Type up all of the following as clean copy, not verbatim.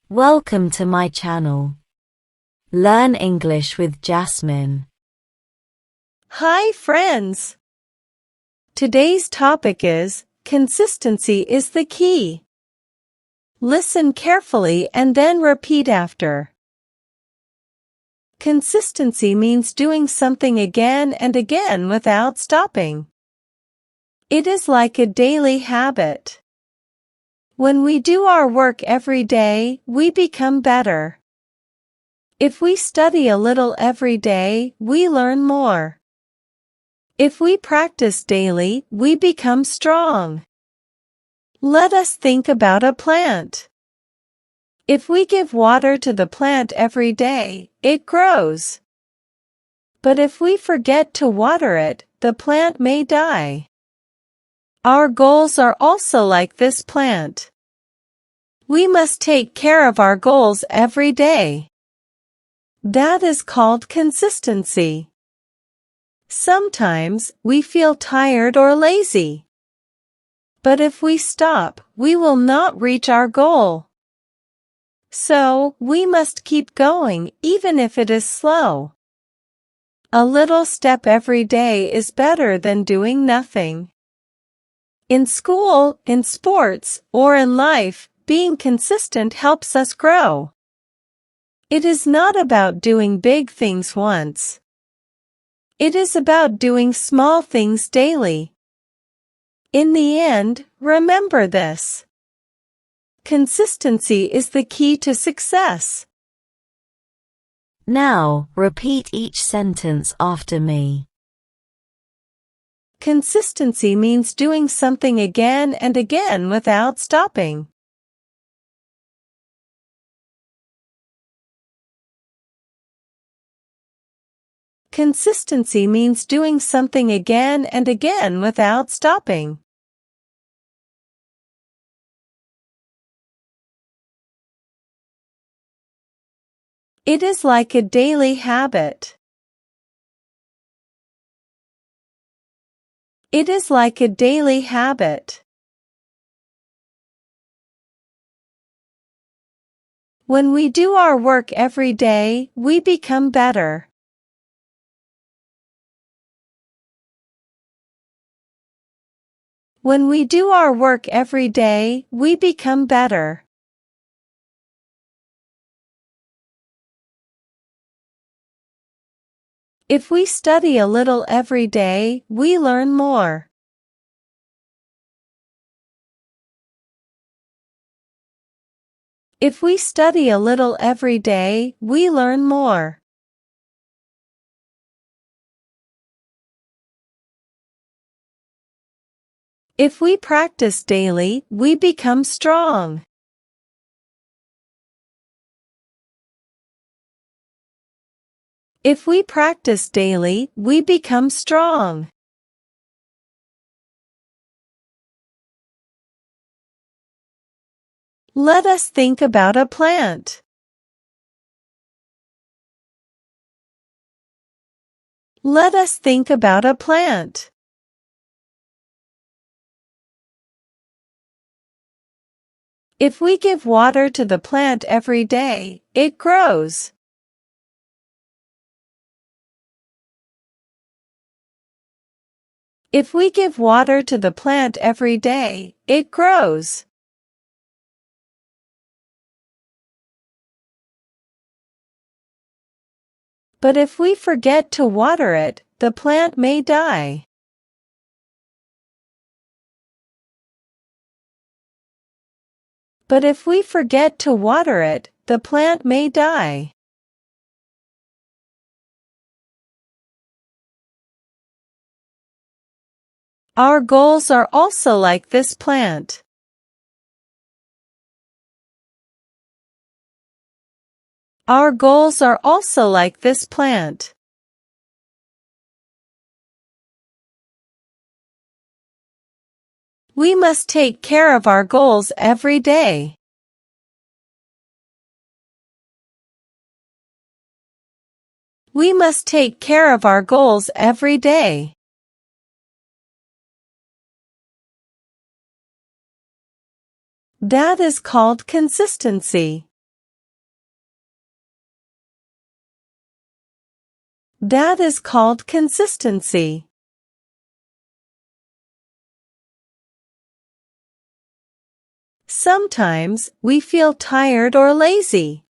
Welcome to my channel. Learn English with Jasmine. Hi friends! Today's topic is, consistency is the key. Listen carefully and then repeat after. Consistency means doing something again and again without stopping. It is like a daily habit. When we do our work every day, we become better. If we study a little every day, we learn more. If we practice daily, we become strong. Let us think about a plant. If we give water to the plant every day, it grows. But if we forget to water it, the plant may die. Our goals are also like this plant. We must take care of our goals every day. That is called consistency. Sometimes we feel tired or lazy. But if we stop, we will not reach our goal. So, we must keep going even if it is slow. A little step every day is better than doing nothing. In school, in sports, or in life, being consistent helps us grow. It is not about doing big things once. It is about doing small things daily. In the end, remember this. Consistency is the key to success. Now, repeat each sentence after me. Consistency means doing something again and again without stopping. Consistency means doing something again and again without stopping. It is like a daily habit. It is like a daily habit. When we do our work every day, we become better. When we do our work every day, we become better. If we study a little every day, we learn more. If we study a little every day, we learn more. If we practice daily, we become strong. If we practice daily, we become strong. Let us think about a plant. Let us think about a plant. If we give water to the plant every day, it grows. If we give water to the plant every day, it grows. But if we forget to water it, the plant may die. But if we forget to water it, the plant may die. Our goals are also like this plant. Our goals are also like this plant. We must take care of our goals every day. We must take care of our goals every day. That is called consistency. That is called consistency. Sometimes we feel tired or lazy.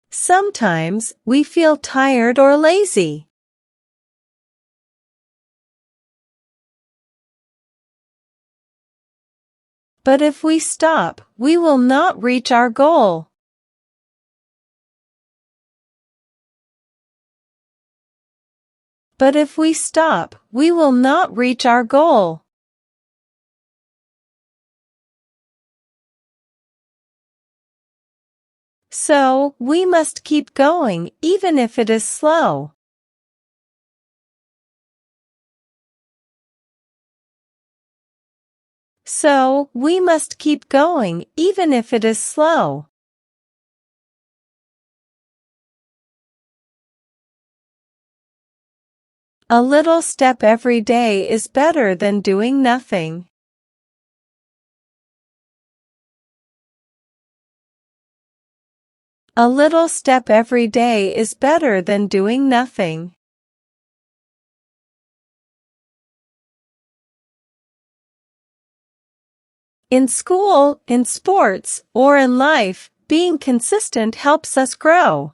Sometimes we feel tired or lazy. But if we stop, we will not reach our goal. But if we stop, we will not reach our goal. So, we must keep going, even if it is slow. So, we must keep going, even if it is slow. A little step every day is better than doing nothing. A little step every day is better than doing nothing. In school, in sports, or in life, being consistent helps us grow.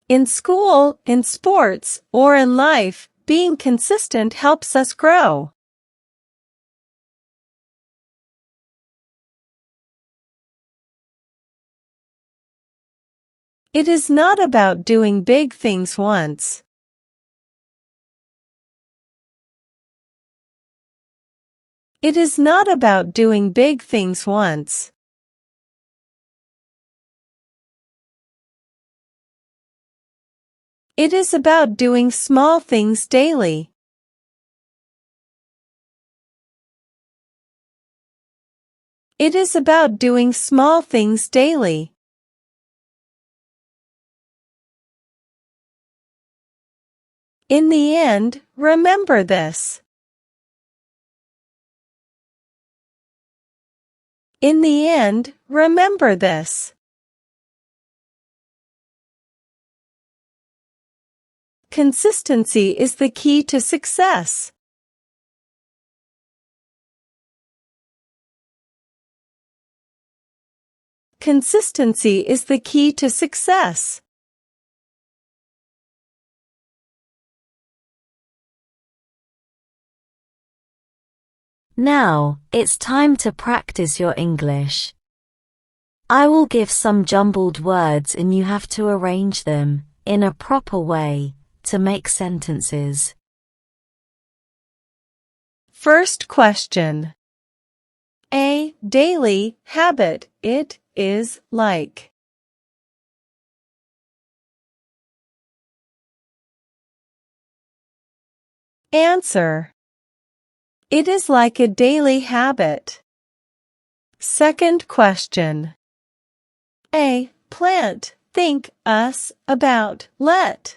In school, in sports, or in life, being consistent helps us grow. It is not about doing big things once. It is not about doing big things once. It is about doing small things daily. It is about doing small things daily. In the end, remember this. In the end, remember this. Consistency is the key to success. Consistency is the key to success. Now, it's time to practice your English. I will give some jumbled words and you have to arrange them, in a proper way, to make sentences. First question. A daily habit. It is like. Answer. It is like a daily habit. Second question. A plant. Think, us, about, let.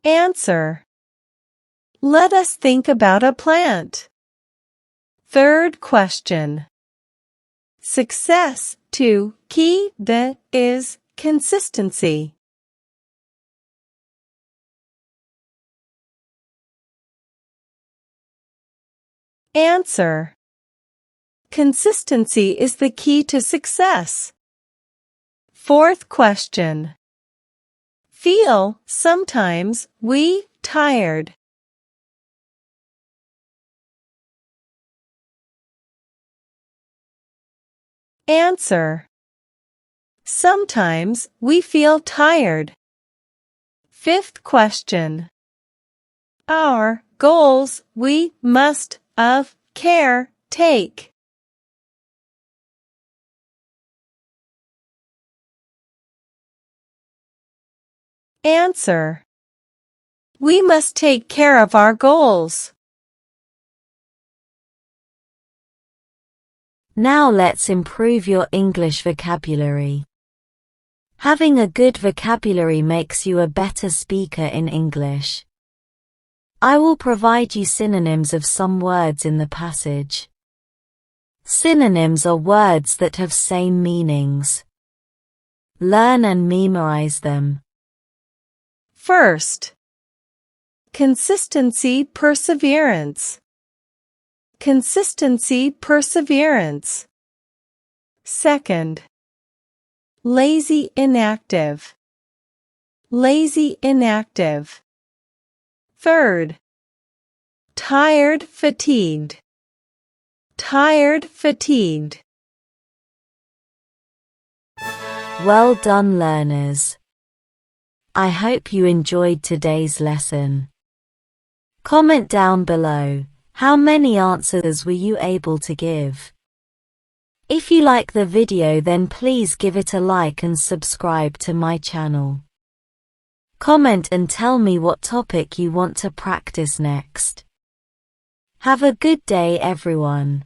Answer. Let us think about a plant. Third question. Success. To, key, the, is, consistency. Answer. Consistency is the key to success. Fourth question. Feel, sometimes, we, tired. Answer. Sometimes we feel tired. Fifth question. Our goals we must, of, care, take. Answer. We must take care of our goals. Now let's improve your English vocabulary. Having a good vocabulary makes you a better speaker in English. I will provide you synonyms of some words in the passage. Synonyms are words that have same meanings. Learn and memorize them. First, consistency, perseverance. Consistency, perseverance. Second, lazy, inactive. Lazy, inactive. Third, tired, fatigued. Tired, fatigued. Well done, learners. I hope you enjoyed today's lesson. Comment down below, how many answers were you able to give? If you like the video, then please give it a like and subscribe to my channel. Comment and tell me what topic you want to practice next. Have a good day, everyone.